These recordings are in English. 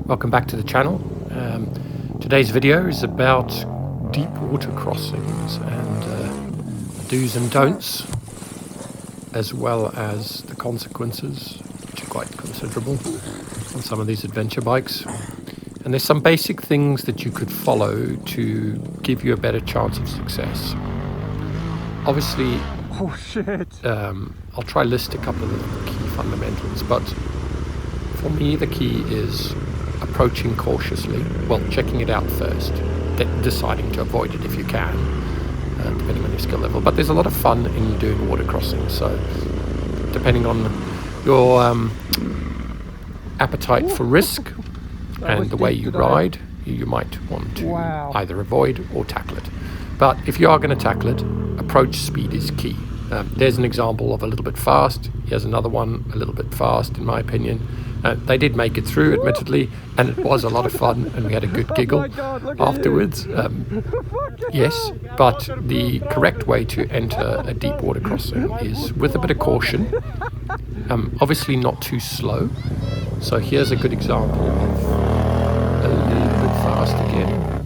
Welcome back to the channel. Today's video is about deep water crossings and do's and don'ts, as well as the consequences, which are quite considerable on some of these adventure bikes. And there's some basic things that you could follow to give you a better chance of success. Obviously, I'll try to list a couple of the key fundamentals, but for me the key is approaching cautiously, well, checking it out first, deciding to avoid it if you can, depending on your skill level. But there's a lot of fun in doing water crossings, so depending on your appetite for risk and the way you ride, you might want to either avoid or tackle it. But if you are going to tackle it, approach speed is key. There's an example of a little bit fast. Here's another one a little bit fast, in my opinion. They did make it through, admittedly, and it was a lot of fun, and we had a good giggle afterwards. Yes, but the correct way to enter a deep water crossing is with a bit of caution. Obviously not too slow. So here's a good example of a little bit fast again,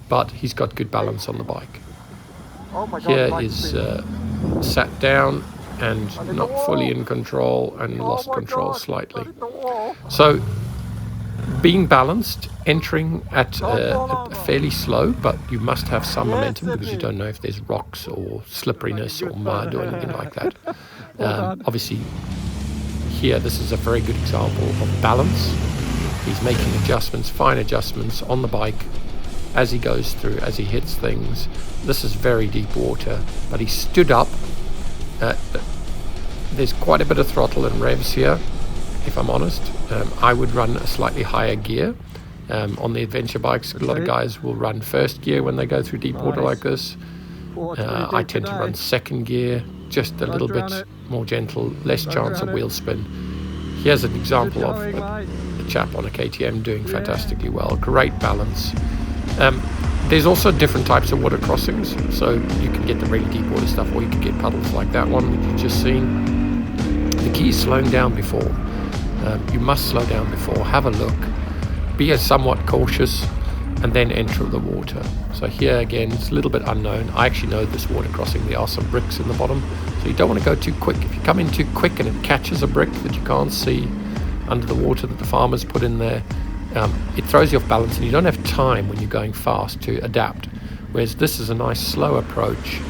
but he's got good balance on the bike. Here is sat down and not fully in control and lost control slightly. So being balanced, entering at a fairly slow, but you must have some momentum because you don't know if there's rocks or slipperiness or mud or anything like that. Obviously here this is a very good example of balance. He's making adjustments, fine adjustments on the bike as he goes through, as he hits things. This is very deep water, but he stood up. There's quite a bit of throttle and revs here, if I'm honest. I would run a slightly higher gear. On the adventure bikes, a lot of guys will run first gear when they go through deep water like this. I tend to run second gear, just a little bit more gentle, less chance of wheel spin. Here's an example of a chap on a KTM doing fantastically well. Great balance. There's also different types of water crossings, so you can get the really deep water stuff, or you can get puddles like that one that you've just seen. The key is slowing down before. You must slow down before, have a look, be somewhat cautious, and then enter the water. So here again, it's a little bit unknown. I actually know this water crossing, there are some bricks in the bottom, so you don't want to go too quick. If you come in too quick and it catches a brick that you can't see under the water that the farmers put in there, it throws you off balance, and you don't have time when you're going fast to adapt. Whereas this is a nice slow approach.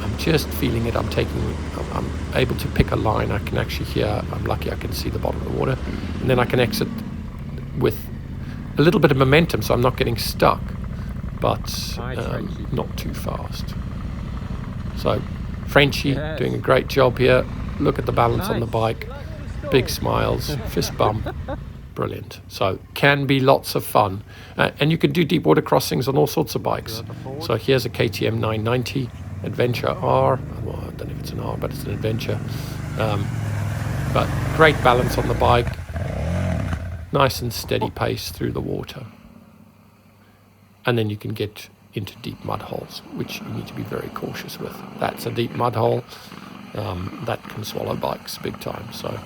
I'm just feeling it. I'm able to pick a line. I can actually hear, I'm lucky I can see the bottom of the water, and then I can exit with a little bit of momentum, so I'm not getting stuck, but not too fast. So Frenchie doing a great job here. Look at the balance on the bike. Big smiles, fist bump. Brilliant. So can be lots of fun, and you can do deep water crossings on all sorts of bikes. So here's a KTM 990 Adventure R. Well, I don't know if it's an R, but it's an Adventure. But great balance on the bike, nice and steady pace through the water, and then you can get into deep mud holes, which you need to be very cautious with. That's a deep mud hole that can swallow bikes big time. So